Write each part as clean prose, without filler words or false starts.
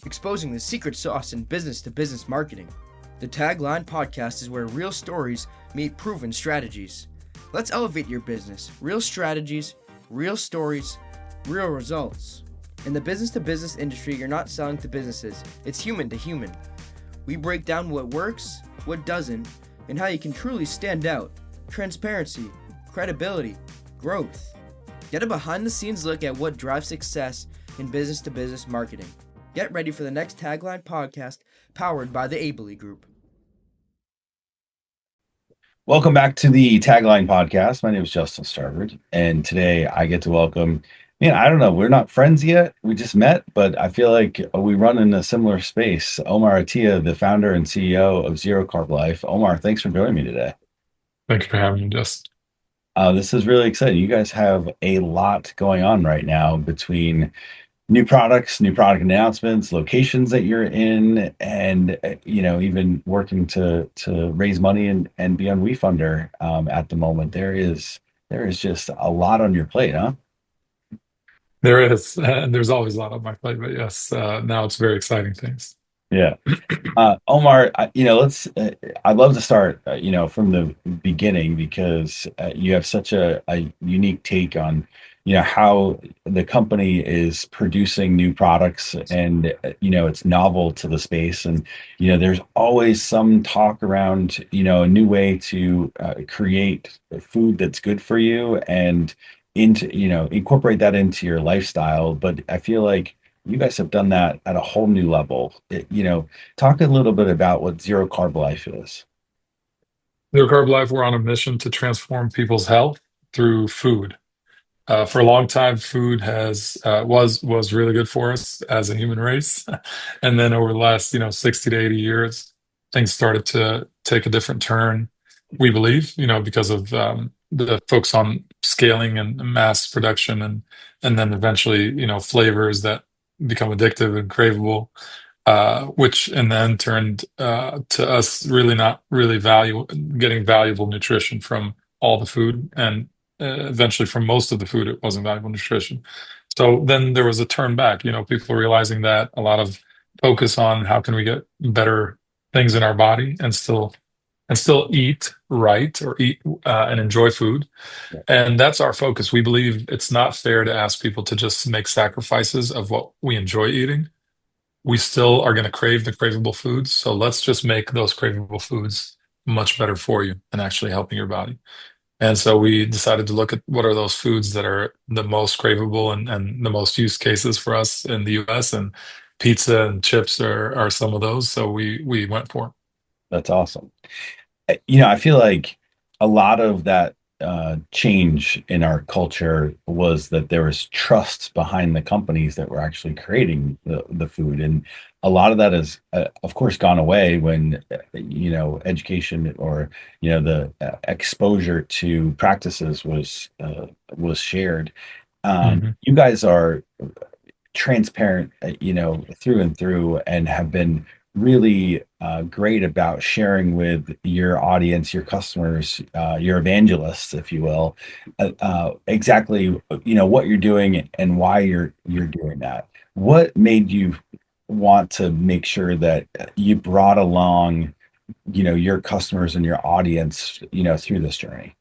exposing the secret sauce in business-to-business marketing. The TAGLine Podcast is where real stories meet proven strategies. Let's elevate your business. Real strategies, real stories, real results. In the business-to-business industry, you're not selling to businesses. It's human to human. We break down what works, what doesn't, and how you can truly stand out. Transparency, credibility, growth. Get a behind-the-scenes look at what drives success in business-to-business marketing. Get ready for the next TAGLine Podcast powered by the Abely Group. Welcome back to the TAGLine Podcast. My name is Justin Starbird, and today I get to welcome, I don't know, we're not friends yet. We just met, but I feel like we run in a similar space. Omar Atia, the founder and CEO of ZeroCarb LYFE. Omar, thanks for joining me today. Thank you for having me, Justin. This is really exciting. You guys have a lot going on right now between new products, new product announcements, locations that you're in, and even working to raise money and be on WeFunder at the moment. There is just a lot on your plate, huh? There is. There's always a lot on my plate, but yes, now it's very exciting things. Yeah. Omar, I'd love to start, from the beginning because you have such a unique take on, how the company is producing new products and, it's novel to the space. And, there's always some talk around, a new way to create food that's good for you and incorporate that into your lifestyle. But I feel like you guys have done that at a whole new level. Talk a little bit about what Zero-Carb LYFE is. Zero-Carb Life, we're on a mission to transform people's health through food. For a long time, food has was really good for us as a human race, and then over the last 60 to 80 years, things started to take a different turn. We believe, because of the focus on scaling and mass production, and then eventually, flavors that become addictive and craveable, which and then turned to us really not really getting valuable nutrition from all the food, and eventually from most of the food, it wasn't valuable nutrition. So then there was a turn back, people realizing that a lot of focus on how can we get better things in our body and still eat right or eat and enjoy food. Yeah. And that's our focus. We believe it's not fair to ask people to just make sacrifices of what we enjoy eating. We still are going to crave the craveable foods. So let's just make those craveable foods much better for you and actually helping your body. And so we decided to look at what are those foods that are the most craveable and the most use cases for us in the US, and pizza and chips are some of those. So we went for it. That's awesome. I feel like a lot of that change in our culture was that there was trust behind the companies that were actually creating the food. And a lot of that has, of course, gone away when, education or, the exposure to practices was shared. Mhm. You guys are transparent, through and through, and have been really great about sharing with your audience, your customers, your evangelists, if you will, exactly what you're doing and why you're doing that. What made you want to make sure that you brought along, your customers and your audience, through this journey?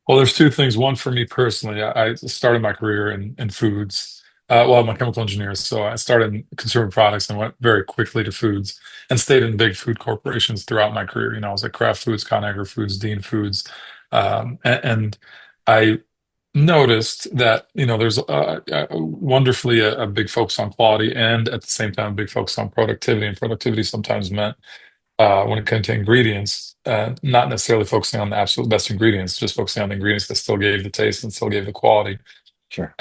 Well, there's two things. One, for me personally, I started my career in foods. Well, I'm a chemical engineer, so I started in consumer products and went very quickly to foods and stayed in big food corporations throughout my career. I was at Kraft Foods, Conagra Foods, Dean Foods, and I noticed that there's wonderfully a big focus on quality and at the same time a big focus on productivity. And productivity sometimes meant when it came to ingredients, not necessarily focusing on the absolute best ingredients, just focusing on the ingredients that still gave the taste and still gave the quality. Sure.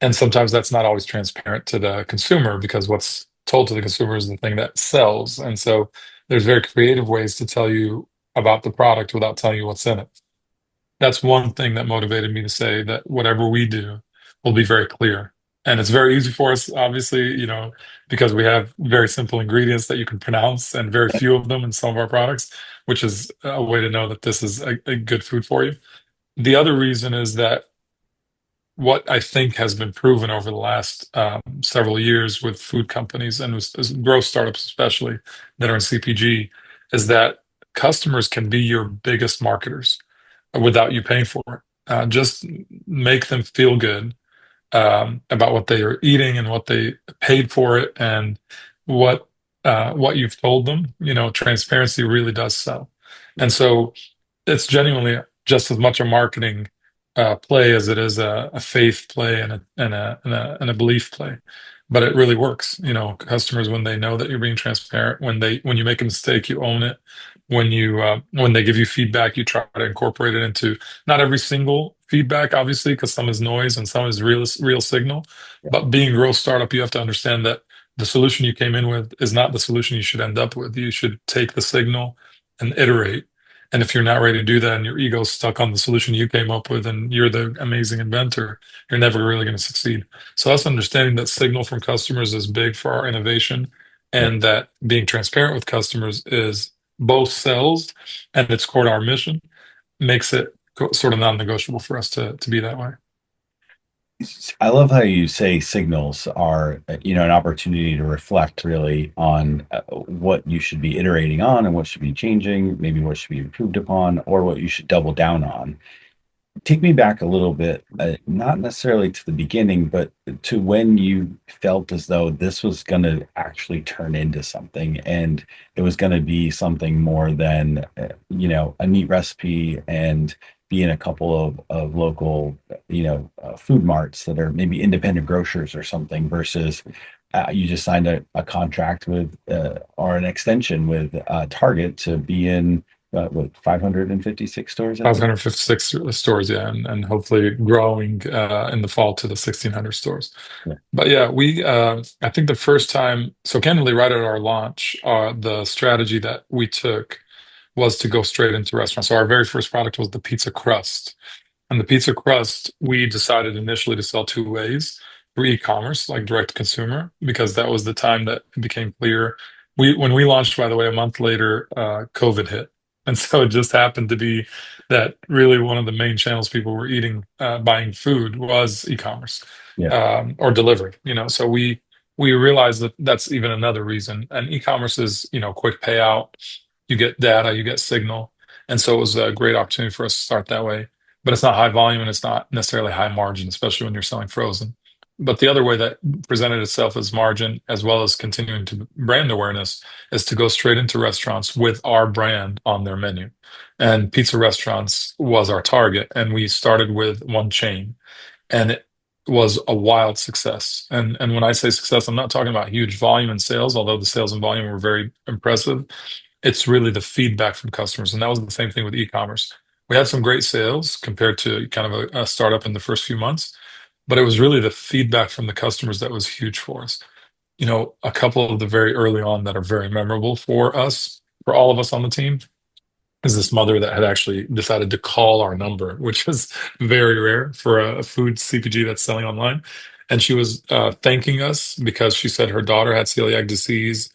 And sometimes that's not always transparent to the consumer because what's told to the consumer is the thing that sells. And so there's very creative ways to tell you about the product without telling you what's in it. That's one thing that motivated me to say that whatever we do will be very clear. And it's very easy for us, obviously, because we have very simple ingredients that you can pronounce and very few of them in some of our products, which is a way to know that this is a good food for you. The other reason is that what I think has been proven over the last several years with food companies and with growth startups, especially that are in CPG, is that customers can be your biggest marketers without you paying for it. Just make them feel good about what they are eating and what they paid for it and what you've told them. Transparency really does sell, and so it's genuinely just as much a marketing play as it is a faith play and a belief play. But it really works. Customers, when they know that you're being transparent, when you make a mistake, you own it. When they give you feedback, you try to incorporate it into not every single feedback, obviously, because some is noise and some is real signal. Yeah. But being a growth startup, you have to understand that the solution you came in with is not the solution you should end up with. You should take the signal and iterate. And if you're not ready to do that and your ego's stuck on the solution you came up with and you're the amazing inventor, you're never really going to succeed. So us understanding that signal from customers is big for our innovation, Yeah. and that being transparent with customers is both sells and it's core to our mission, makes it sort of non-negotiable for us to be that way. I love how you say signals are, an opportunity to reflect really on what you should be iterating on and what should be changing, maybe what should be improved upon, or what you should double down on. Take me back a little bit, not necessarily to the beginning, but to when you felt as though this was going to actually turn into something and it was going to be something more than, a neat recipe and be in a couple of local, food marts that are maybe independent grocers or something versus you just signed a contract with or an extension with Target to be in 556 stores? 556 stores, yeah, and hopefully growing in the fall to the 1,600 stores. Yeah. But yeah, I think the first time, so candidly, right at our launch, the strategy that we took was to go straight into restaurants. So our very first product was the pizza crust. And the pizza crust, we decided initially to sell two ways: through e-commerce, like direct to consumer, because that was the time that it became clear. When we launched, by the way, a month later, COVID hit. And so it just happened to be that really one of the main channels people were buying food was e-commerce, Yeah. or delivery. So we realized that that's even another reason. And e-commerce is, quick payout. You get data, you get signal. And so it was a great opportunity for us to start that way. But it's not high volume and it's not necessarily high margin, especially when you're selling frozen. But the other way that presented itself as margin, as well as continuing to brand awareness, is to go straight into restaurants with our brand on their menu. And pizza restaurants was our target. And we started with one chain, and it was a wild success. And when I say success, I'm not talking about huge volume and sales, although the sales and volume were very impressive. It's really the feedback from customers. And that was the same thing with e-commerce. We had some great sales compared to kind of a startup in the first few months, but it was really the feedback from the customers that was huge for us. A couple of the very early on that are very memorable for us, for all of us on the team, is this mother that had actually decided to call our number, which is very rare for a food CPG that's selling online. And she was thanking us because she said her daughter had celiac disease.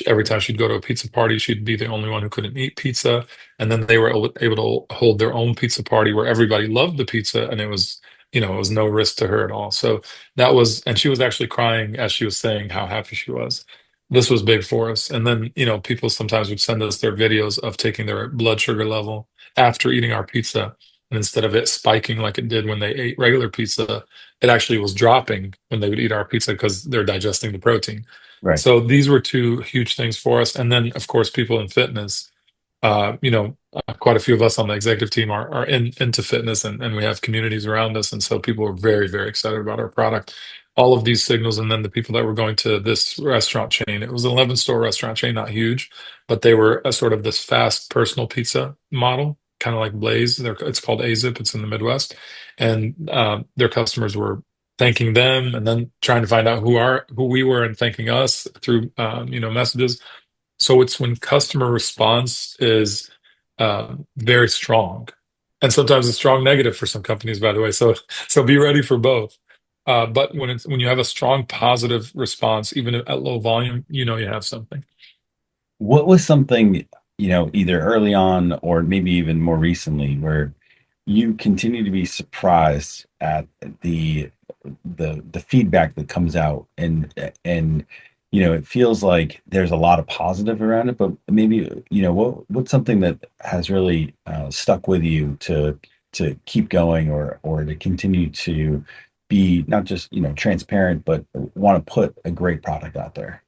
Every time she'd go to a pizza party, she'd be the only one who couldn't eat pizza. And then they were able to hold their own pizza party where everybody loved the pizza, and it was no risk to her at all. So and she was actually crying as she was saying how happy she was. This was big for us. And then, people sometimes would send us their videos of taking their blood sugar level after eating our pizza. And instead of it spiking like it did when they ate regular pizza, it actually was dropping when they would eat our pizza because they're digesting the protein. Right. So these were two huge things for us. And then, of course, people in fitness, quite a few of us on the executive team are into fitness, and we have communities around us. And so people were very, very excited about our product. All of these signals, and then the people that were going to this restaurant chain, it was an 11-store restaurant chain, not huge, but they were a sort of this fast personal pizza model, kind of like Blaze. It's called AZIP. It's in the Midwest. And their customers were thanking them and then trying to find out who we were and thanking us through, messages. So it's when customer response is very strong. And sometimes it's strong negative for some companies, by the way. So be ready for both. But when you have a strong positive response, even at low volume, you have something. What was something, either early on or maybe even more recently where you continue to be surprised at the the feedback that comes out, and it feels like there's a lot of positive around it, but maybe what's something that has really stuck with you to keep going, or to continue to be not just transparent, but want to put a great product out there.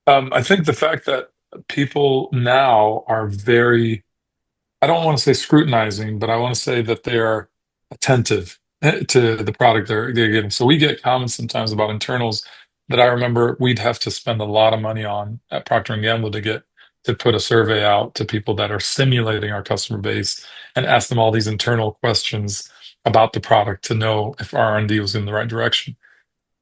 I think the fact that people now are very, I don't want to say scrutinizing, but I want to say that they are attentive to the product they're getting. So we get comments sometimes about internals that I remember we'd have to spend a lot of money on at Procter and Gamble to put a survey out to people that are simulating our customer base and ask them all these internal questions about the product to know if R&D was in the right direction.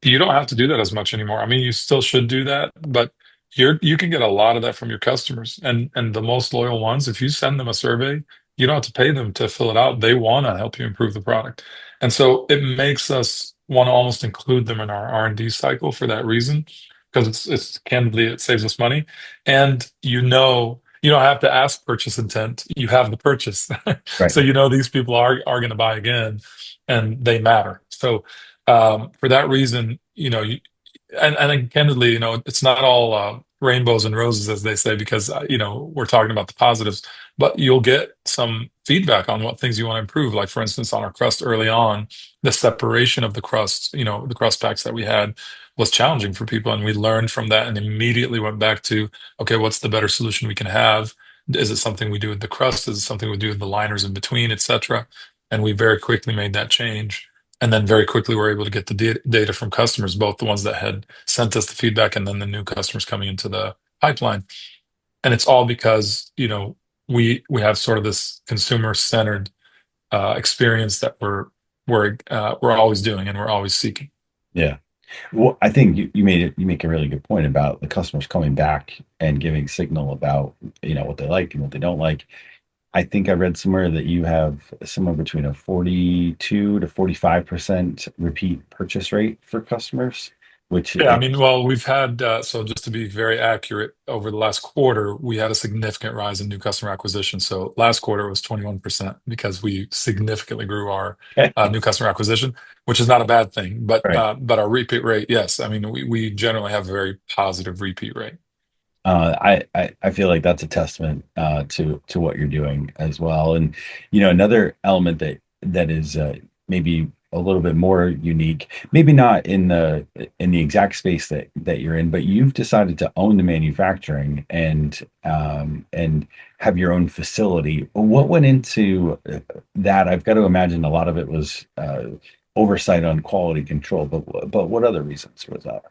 You don't have to do that as much anymore. I mean, you still should do that, but you can get a lot of that from your customers, and the most loyal ones. If you send them a survey, you don't have to pay them to fill it out. They want to help you improve the product, and so it makes us want to almost include them in our R&D cycle for that reason, because it's candidly it saves us money, and you don't have to ask purchase intent. You have the purchase, Right. so these people are going to buy again, and they matter. So for that reason, and then candidly, it's not all rainbows and roses, as they say, because we're talking about the positives, but you'll get some feedback on what things you want to improve. Like for instance, on our crust early on, the separation of the crust, the crust packs that we had was challenging for people, and we learned from that and immediately went back to, okay, what's the better solution we can have? Is it something we do with the crust? Is it something we do with the liners in between, etc.? And we very quickly made that change. And then very quickly, we're able to get the data from customers, both the ones that had sent us the feedback and then the new customers coming into the pipeline. And it's all because, we have sort of this consumer-centered experience that we're always doing and we're always seeking. Yeah. Well, I think you make a really good point about the customers coming back and giving signal about what they like and what they don't like. I think I read somewhere that you have somewhere between a 42 to 45% repeat purchase rate for customers, which Yeah, I mean, well, we've had, so just to be very accurate, over the last quarter, we had a significant rise in new customer acquisition. So last quarter was 21% because we significantly grew our new customer acquisition, which is not a bad thing. But right. our repeat rate, yes, I mean, we generally have a very positive repeat rate. I feel like that's a testament to what you're doing as well. And another element that is maybe a little bit more unique, maybe not in the exact space that you're in, but you've decided to own the manufacturing and have your own facility. What went into that? I've got to imagine a lot of it was oversight on quality control, but what other reasons was that?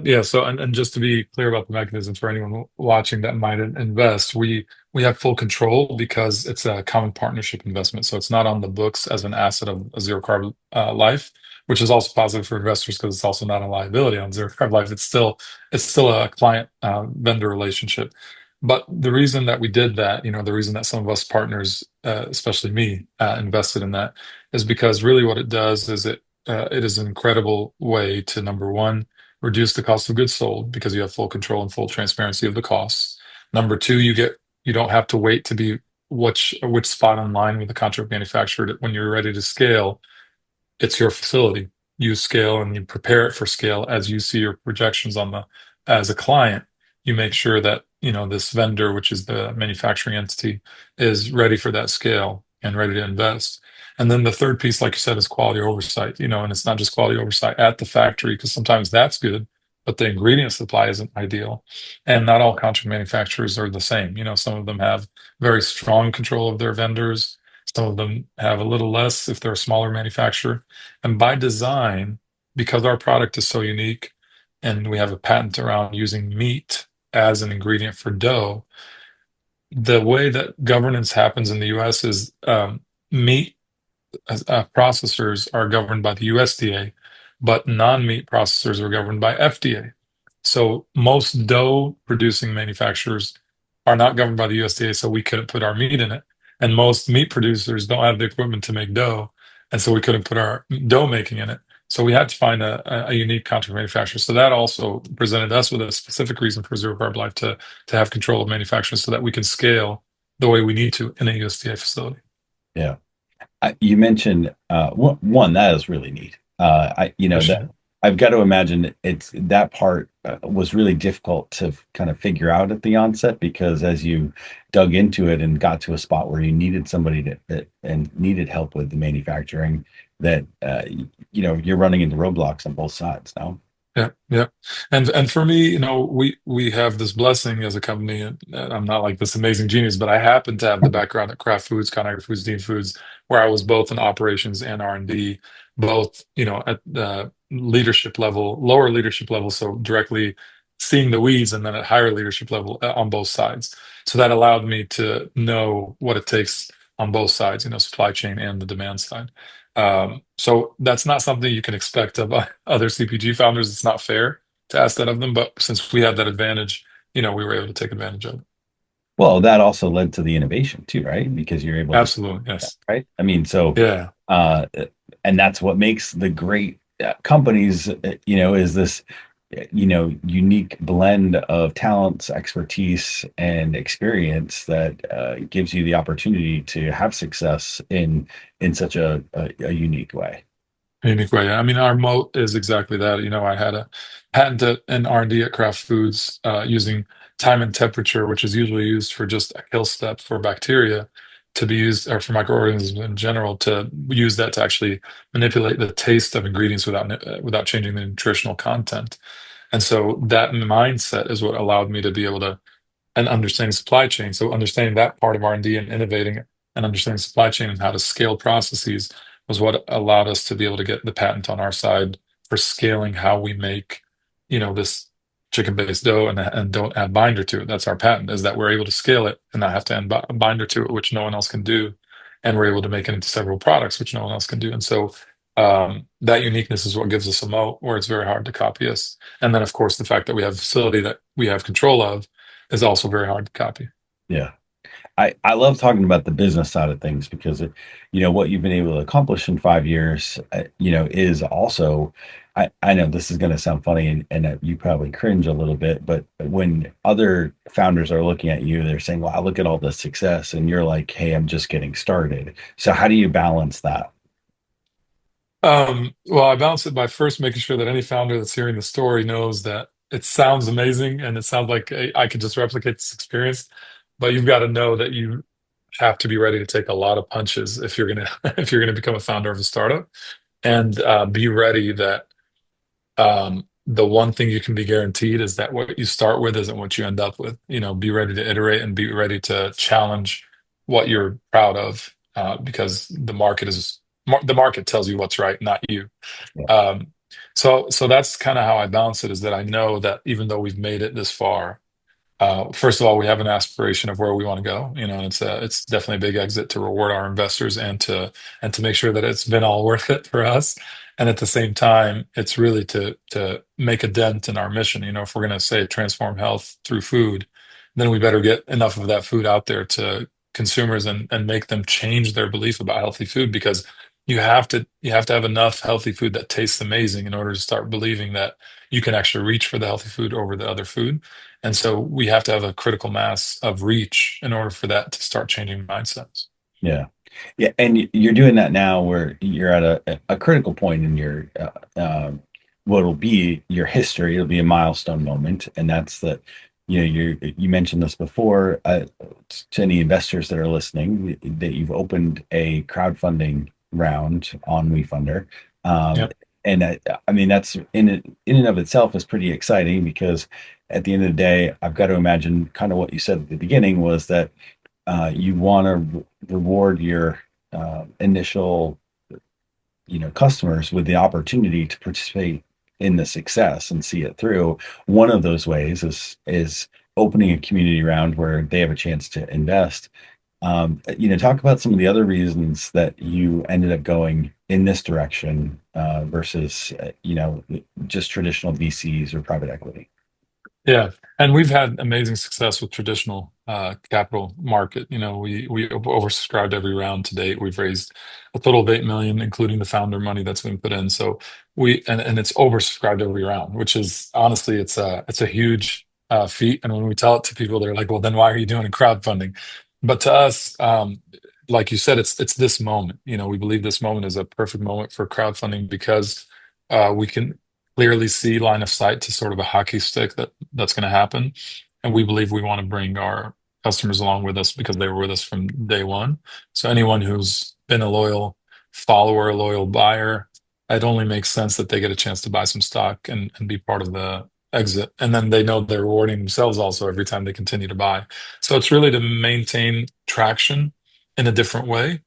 Yeah. So, and just to be clear about the mechanisms for anyone watching that might invest, we have full control because it's a common partnership investment. So it's not on the books as an asset of a ZeroCarb Life, which is also positive for investors because it's also not a liability on ZeroCarb Life. It's still a client vendor relationship. But the reason that we did that, the reason that some of us partners, especially me, invested in that, is because really what it does is it is an incredible way to, number one, reduce the cost of goods sold because you have full control and full transparency of the costs. Number two, you don't have to wait to be which spot in line with the contract manufacturer when you're ready to scale. It's your facility. You scale and you prepare it for scale as you see your projections as a client. You make sure that this vendor, which is the manufacturing entity, is ready for that scale and ready to invest. And then the third piece, like you said, is quality oversight, and it's not just quality oversight at the factory, because sometimes that's good, but the ingredient supply isn't ideal. And not all contract manufacturers are the same. Some of them have very strong control of their vendors. Some of them have a little less if they're a smaller manufacturer. And by design, because our product is so unique and we have a patent around using meat as an ingredient for dough, the way that governance happens in the US is meat processors are governed by the USDA, but non-meat processors are governed by FDA. So most dough producing manufacturers are not governed by the USDA, so we couldn't put our meat in it. And most meat producers don't have the equipment to make dough, and so we couldn't put our dough making in it. So we had to find a unique contract manufacturer. So that also presented us with a specific reason for ZeroCarb Life to have control of manufacturing so that we can scale the way we need to in a USDA facility. Yeah. You mentioned one that is really neat. That Appreciate it. I've got to imagine it's that part was really difficult to kind of figure out at the onset because as you dug into it and got to a spot where you needed somebody and needed help with the manufacturing, that you're running into roadblocks on both sides now. Yeah, yeah, and for me, we have this blessing as a company, and I'm not like this amazing genius, but I happen to have the background at Kraft Foods, Conagra Foods, Dean Foods, where I was both in operations and R&D, both at the leadership level, lower leadership level, so directly seeing the weeds, and then at higher leadership level on both sides. So that allowed me to know what it takes on both sides, supply chain and the demand side. So that's not something you can expect of other CPG founders. It's not fair to ask that of them, but since we have that advantage, we were able to take advantage of it. Well, that also led to the innovation too, right? Because you're able to, Absolutely, yes. right? I mean, so, Yeah, uh, and that's what makes the great companies, is this, unique blend of talents, expertise, and experience that gives you the opportunity to have success in such a unique way. unique way. I mean, our moat is exactly that. I had a patent in R&D at Kraft Foods using time and temperature, which is usually used for just a kill step for bacteria to be used, or for microorganisms in general, to use that to actually manipulate the taste of ingredients without changing the nutritional content. And so that mindset is what allowed me to be able to and understanding supply chain. So understanding that part of R&D and innovating and understanding supply chain and how to scale processes was what allowed us to be able to get the patent on our side for scaling how we make, this chicken-based dough and don't add binder to it. That's our patent, is that we're able to scale it and not have to add binder to it, which no one else can do. And we're able to make it into several products, which no one else can do. And so that uniqueness is what gives us a moat where it's very hard to copy us. And then, of course, the fact that we have a facility that we have control of is also very hard to copy. Yeah. I love talking about the business side of things because what you've been able to accomplish in 5 years, is also, I know this is going to sound funny and you probably cringe a little bit, but when other founders are looking at you, they're saying, wow, look at all this success. And you're like, hey, I'm just getting started. So how do you balance that? Well, I balance it by first making sure that any founder that's hearing the story knows that it sounds amazing and it sounds like I could just replicate this experience, but you've got to know that you have to be ready to take a lot of punches if you're gonna if you're gonna become a founder of a startup, and be ready that the one thing you can be guaranteed is that what you start with isn't what you end up with. Be ready to iterate and be ready to challenge what you're proud of, because the market tells you what's right, not you. Yeah. So that's kind of how I balance it, is that I know that even though we've made it this far, first of all, we have an aspiration of where we want to go, and it's definitely a big exit to reward our investors and to make sure that it's been all worth it for us. And at the same time, it's really to make a dent in our mission. If we're going to say transform health through food, then we better get enough of that food out there to consumers and make them change their belief about healthy food, because you have to have enough healthy food that tastes amazing in order to start believing that you can actually reach for the healthy food over the other food. And so we have to have a critical mass of reach in order for that to start changing mindsets. Yeah. Yeah. And you're doing that now where you're at a critical point in your, what will be your history. It'll be a milestone moment. And that's that, you mentioned this before, to any investors that are listening, that you've opened a crowdfunding round on WeFunder. Yep. And I mean, that's in and of itself is pretty exciting because at the end of the day, I've got to imagine kind of what you said at the beginning was that you want to reward your initial, customers with the opportunity to participate in the success and see it through. One of those ways is opening a community round where they have a chance to invest. Talk about some of the other reasons that you ended up going in this direction versus, just traditional VCs or private equity. Yeah, and we've had amazing success with traditional capital market. We oversubscribed every round to date. We've raised a total of 8 million, including the founder money that's been put in. So and it's oversubscribed every round, which is honestly it's a huge feat. And when we tell it to people, they're like, "Well, then why are you doing crowdfunding?" But to us, like you said, it's this moment. We believe this moment is a perfect moment for crowdfunding because we can clearly see line of sight to sort of a hockey stick that's going to happen, and we believe we want to bring our customers along with us because they were with us from day one. So anyone who's been a loyal follower, a loyal buyer, it only makes sense that they get a chance to buy some stock and be part of the exit. And then they know they're rewarding themselves also every time they continue to buy. So it's really to maintain traction in a different way.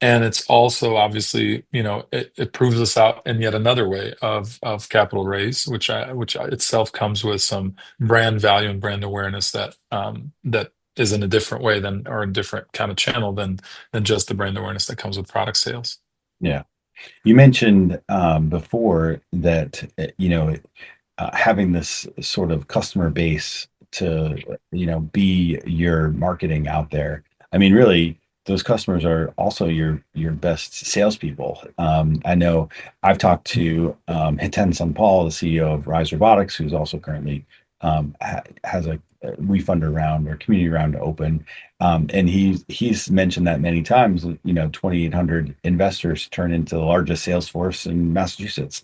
And it's also obviously, it proves us out in yet another way of capital raise, which itself comes with some brand value and brand awareness that is in a different way than or a different kind of channel than just the brand awareness that comes with product sales. Yeah. You mentioned before that having this sort of customer base to be your marketing out there. I mean, really, those customers are also your best salespeople. I know I've talked to Hiten Sanpal, the CEO of Rise Robotics, who's also currently has a WeFunder round or community round open, and he's mentioned that many times. 2,800 investors turn into the largest sales force in Massachusetts.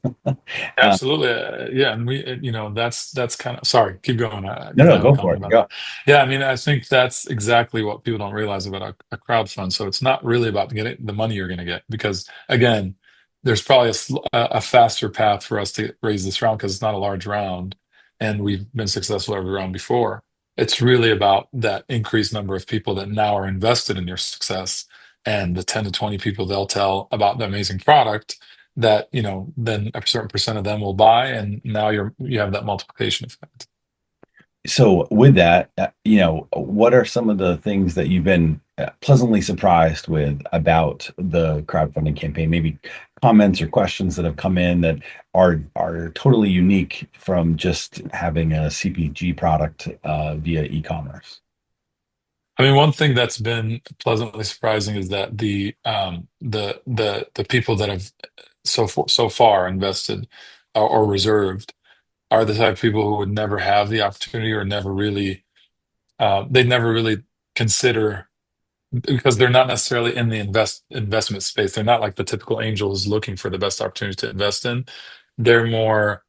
Absolutely. Yeah. And that's kind of, sorry, keep going. No, 'Cause I no, have a go for comment it. about Go. that. Yeah. I mean, I think that's exactly what people don't realize about a crowd fund. So it's not really about getting the money you're going to get because, again, there's probably a faster path for us to raise this round because it's not a large round and we've been successful every round before. It's really about that increased number of people that now are invested in your success and the 10 to 20 people they'll tell about the amazing product that then a certain percent of them will buy, and now you have that multiplication effect. So with that, what are some of the things that you've been pleasantly surprised with about the crowdfunding campaign? Maybe comments or questions that have come in that are totally unique from just having a CPG product via e-commerce. I mean, one thing that's been pleasantly surprising is that the people that have so far invested or reserved are the type of people who would never have the opportunity or never really they'd never really consider because they're not necessarily in the investment space. They're not like the typical angel who's looking for the best opportunity to invest in. They're more,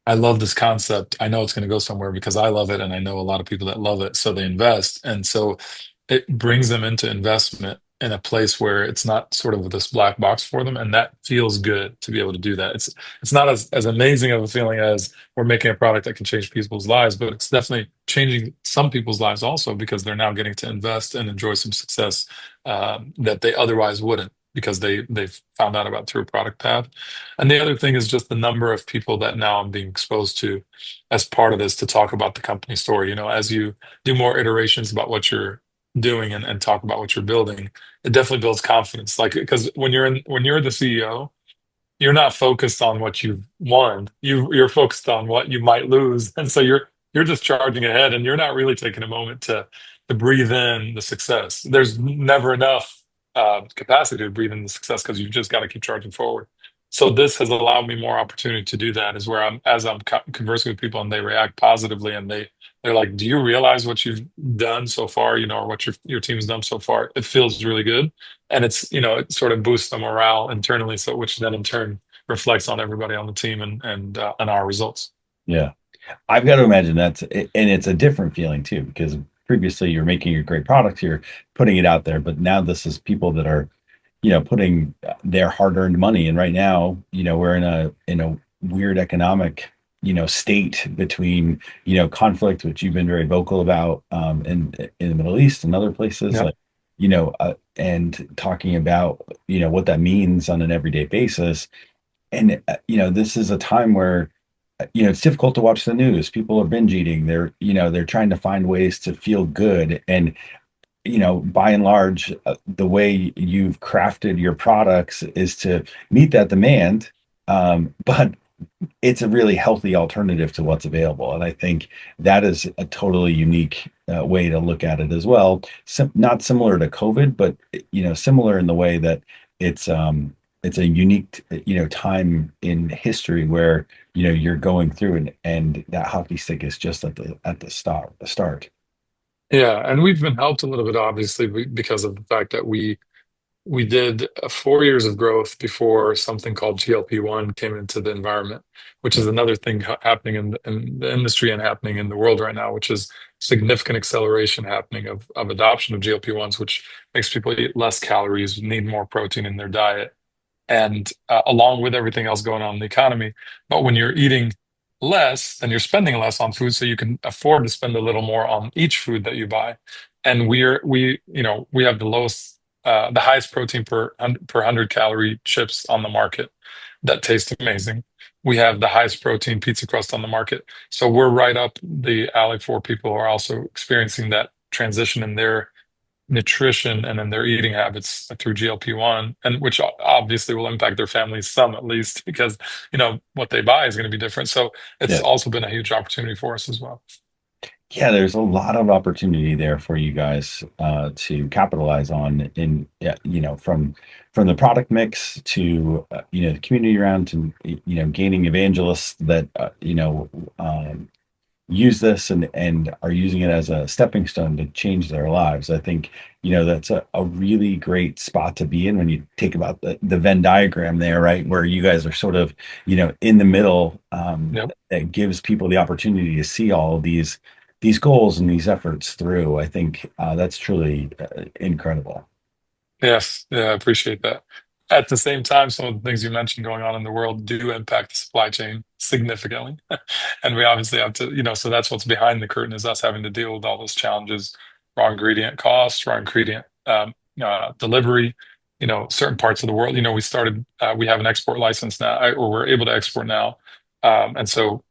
I love this concept. I know it's going to go somewhere because I love it, and I know a lot of people that love it, so they invest. And so it brings them into investment in a place where it's not sort of this black box for them, and that feels good to be able to do that. It's not as amazing of a feeling as we're making a product that can change people's lives, but it's definitely changing some people's lives also because they're now getting to invest and enjoy some success that they otherwise wouldn't because they've found out about through a product path. And the other thing is just the number of people that now I'm being exposed to as part of this to talk about the company story. As you do more iterations about what you're doing and talk about what you're building, it definitely builds confidence. Like because when you're the CEO, you're not focused on what you've won. You're focused on what you might lose, and so you're just charging ahead, and you're not really taking a moment to breathe in the success. There's never enough capacity to breathe in the success because you've just got to keep charging forward. So this has allowed me more opportunity to do that. Is where as I'm conversing with people and they react positively and they're like, "Do you realize what you've done so far? Or what your team's done so far? It feels really good." And it sort of boosts the morale internally, so which then in turn reflects on everybody on the team and our results. Yeah. I've got to imagine and it's a different feeling too, because previously you're making a great product, you're putting it out there, but now this is people that are, putting their hard-earned money. And right now, we're in a weird economic, state between, conflict, which you've been very vocal about, in the Middle East and other places, Yeah. like, and talking about, what that means on an everyday basis. And, this is a time where it's difficult to watch the news. People are binge eating. They're trying to find ways to feel good. And, by and large, the way you've crafted your products is to meet that demand. But it's a really healthy alternative to what's available. And I think that is a totally unique way to look at it as well. Not similar to COVID, but, similar in the way that it's a unique, time in history where, you're going through and that hockey stick is just at the start. Yeah, and we've been helped a little bit, obviously, because of the fact that we we did 4 years of growth before something called GLP-1 came into the environment, which is Yeah. another thing happening in the industry and happening in the world right now, which is significant acceleration happening of adoption of GLP-1s, which makes people eat less calories, need more protein in their diet, and along with everything else going on in the economy. But when you're eating less, then you're spending less on food, so you can afford to spend a little more on each food that you buy. And we have the highest protein per 100 calorie chips on the market that taste amazing. We have the highest protein pizza crust on the market. So we're right up the alley for people who are also experiencing that transition in their nutrition and in their eating habits through GLP-1, and which obviously will impact their families some at least, because what they buy is going to be different. So it's Yeah. also been a huge opportunity for us as well. Yeah, there's a lot of opportunity there for you guys to capitalize on in, yeah, from the product mix to the community around to gaining evangelists that use this and are using it as a stepping stone to change their lives. I think that's a really great spot to be in when you think about the Venn diagram there, right? Where you guys are sort of in the middle, Yep. that gives people the opportunity to see all of these goals and these efforts through. I think that's truly incredible. Yes, yeah, I appreciate that. At the same time, some of the things you mentioned going on in the world do impact the supply chain significantly. And we obviously have to, so that's what's behind the curtain, is us having to deal with all those challenges, raw ingredient costs, raw ingredient delivery, certain parts of the world. We have an export license now, or we're able to export now. And so,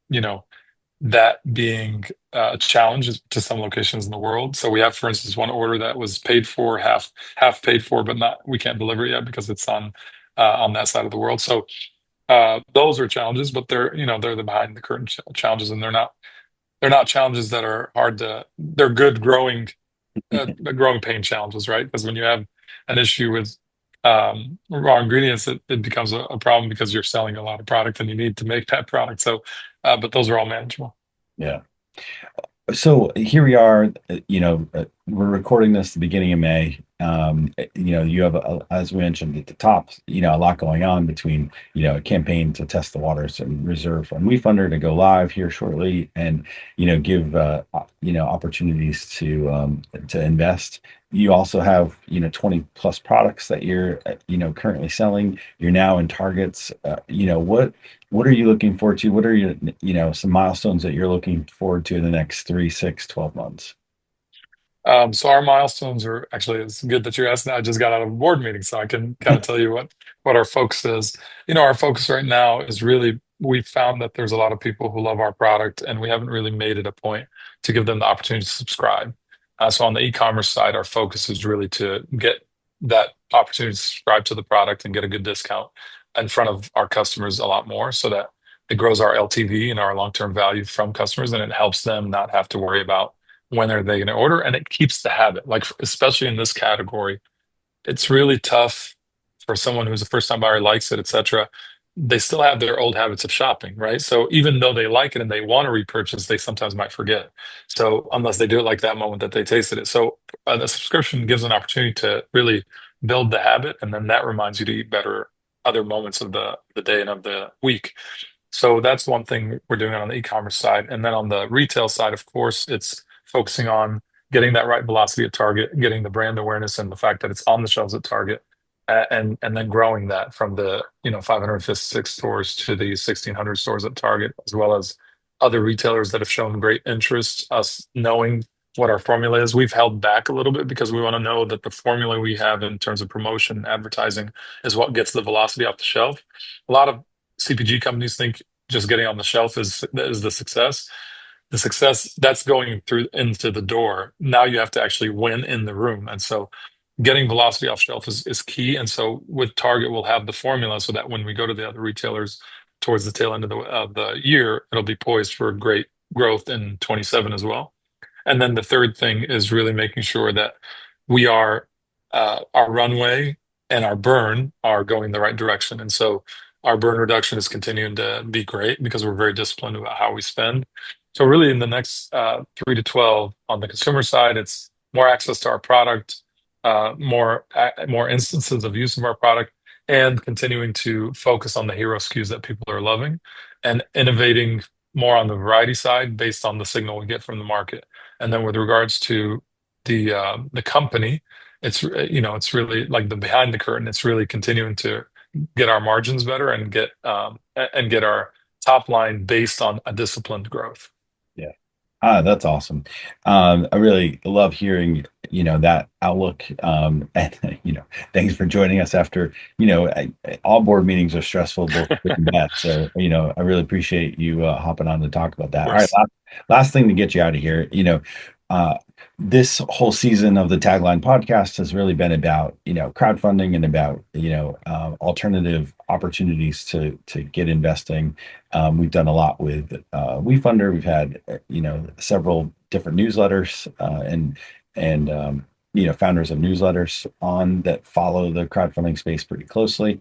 that being a challenge to some locations in the world. So we have, for instance, one order that was paid for, half paid for, but not we can't deliver it yet because it's on that side of the world. So those are challenges, but they're the behind the curtain challenges, and they're not challenges that are hard to. They're good growing pain challenges, right? Because when you have an issue with raw ingredients, it becomes a problem because you're selling a lot of product and you need to make that product. So, but those are all manageable. Yeah. So here we are, we're recording this the beginning of May. You have, as we mentioned at the top, a lot going on between, a campaign to test the waters and reserve and WeFunder to go live here shortly and, give, opportunities to invest. You also have, 20 plus products that you're, currently selling. You're now in targets. What are you looking forward to? What are your, some milestones that you're looking forward to in the next 3, 6, 12 months? So our milestones are actually, it's good that you asked that. I just got out of a board meeting, so I can kind of tell you what our focus is. Our focus right now is really, we found that there's a lot of people who love our product, and we haven't really made it a point to give them the opportunity to subscribe. So on the e-commerce side, our focus is really to get that opportunity to subscribe to the product and get a good discount in front of our customers a lot more, so that it grows our LTV and our long-term value from customers, and it helps them not have to worry about when are they going to order, and it keeps the habit. Like, especially in this category, it's really tough for someone who's a first time buyer, likes it, etc. They still have their old habits of shopping, right? So even though they like it and they want to repurchase, they sometimes might forget. So unless they do it like that moment that they tasted it. So the subscription gives an opportunity to really build the habit, and then that reminds you to eat better other moments of the day and of the week. So that's one thing we're doing on the e-commerce side. And then on the retail side, of course, it's focusing on getting that right velocity at Target, getting the brand awareness and the fact that it's on the shelves at Target, and then growing that from the 556 stores to the 1,600 stores at Target, as well as other retailers that have shown great interest. Us knowing what our formula is, we've held back a little bit because we want to know that the formula we have in terms of promotion, advertising, is what gets the velocity off the shelf. A lot of CPG companies think just getting on the shelf is the success. The success that's going through into the door. Now you have to actually win in the room. And so getting velocity off shelf is key. And so with Target, we'll have the formula so that when we go to the other retailers towards the tail end of the year, it'll be poised for great growth in 27 as well. And then the third thing is really making sure that we are our runway and our burn are going the right direction. And so our burn reduction is continuing to be great because we're very disciplined about how we spend. So really, in the next 3 to 12 on the consumer side, it's more access to our product, more instances of use of our product, and continuing to focus on the hero SKUs that people are loving, and innovating more on the variety side based on the signal we get from the market. And then with regards to the company, it's really like the behind the curtain. It's really continuing to get our margins better and get our top line based on a disciplined growth. Yeah. That's awesome. I really love hearing, that outlook. And, thanks for joining us after, all board meetings are stressful, both good and bad. So, I really appreciate you hopping on to talk about that. Of All right. course. Last thing to get you out of here, uh, this whole season of the TAGLine podcast has really been about, crowdfunding and about, alternative opportunities to get investing. We've done a lot with WeFunder. We've had several different newsletters and founders of newsletters on that follow the crowdfunding space pretty closely.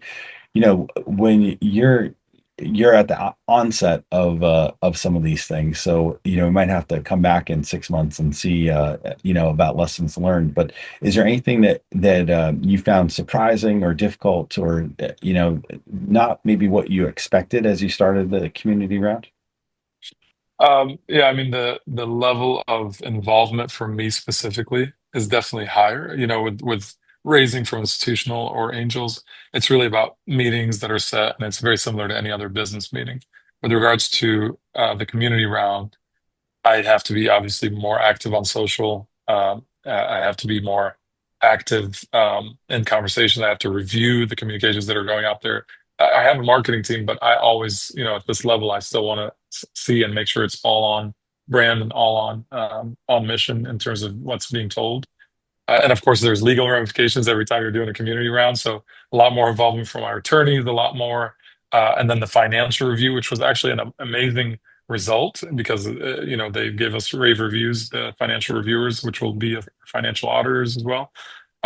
When you're at the onset of some of these things, so we might have to come back in 6 months and see about lessons learned. But is there anything that you found surprising or difficult, or not maybe what you expected as you started the community round? Yeah, I mean the level of involvement for me specifically is definitely higher. With raising from institutional or angels, it's really about meetings that are set, and it's very similar to any other business meeting. With regards to the community round, I have to be obviously more active on social. I have to be more active in conversations. I have to review the communications that are going out there. I have a marketing team, but I always, at this level, I still want to see and make sure it's all on brand and all on mission in terms of what's being told. And of course, there's legal ramifications every time you're doing a community round. So a lot more involvement from our attorneys, a lot more, and then the financial review, which was actually an amazing result because they gave us rave reviews, the financial reviewers, which will be financial auditors as well,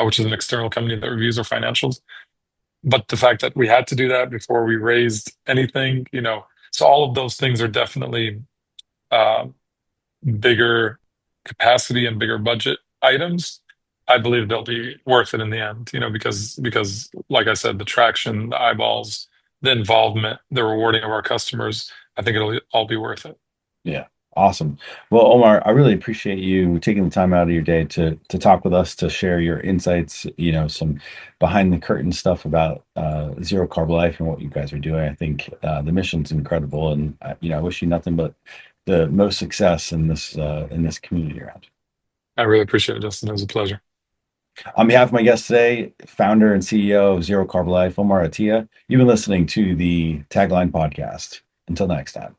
which is an external company that reviews our financials. But the fact that we had to do that before we raised anything, so all of those things are definitely uh, bigger capacity and bigger budget items. I believe they'll be worth it in the end, because like I said, the traction, the eyeballs, the involvement, the rewarding of our customers, I think it'll all be worth it. Yeah. Awesome. Well, Omar, I really appreciate you taking the time out of your day to talk with us, to share your insights, some behind the curtain stuff about ZeroCarb LYFE and what you guys are doing. I think the mission's incredible, and I wish you nothing but the most success in this community round. I really appreciate it, Justin. It was a pleasure. On behalf of my guest today, founder and CEO of ZeroCarb LYFE, Omar Atia, you've been listening to the TAGLine Podcast. Until next time.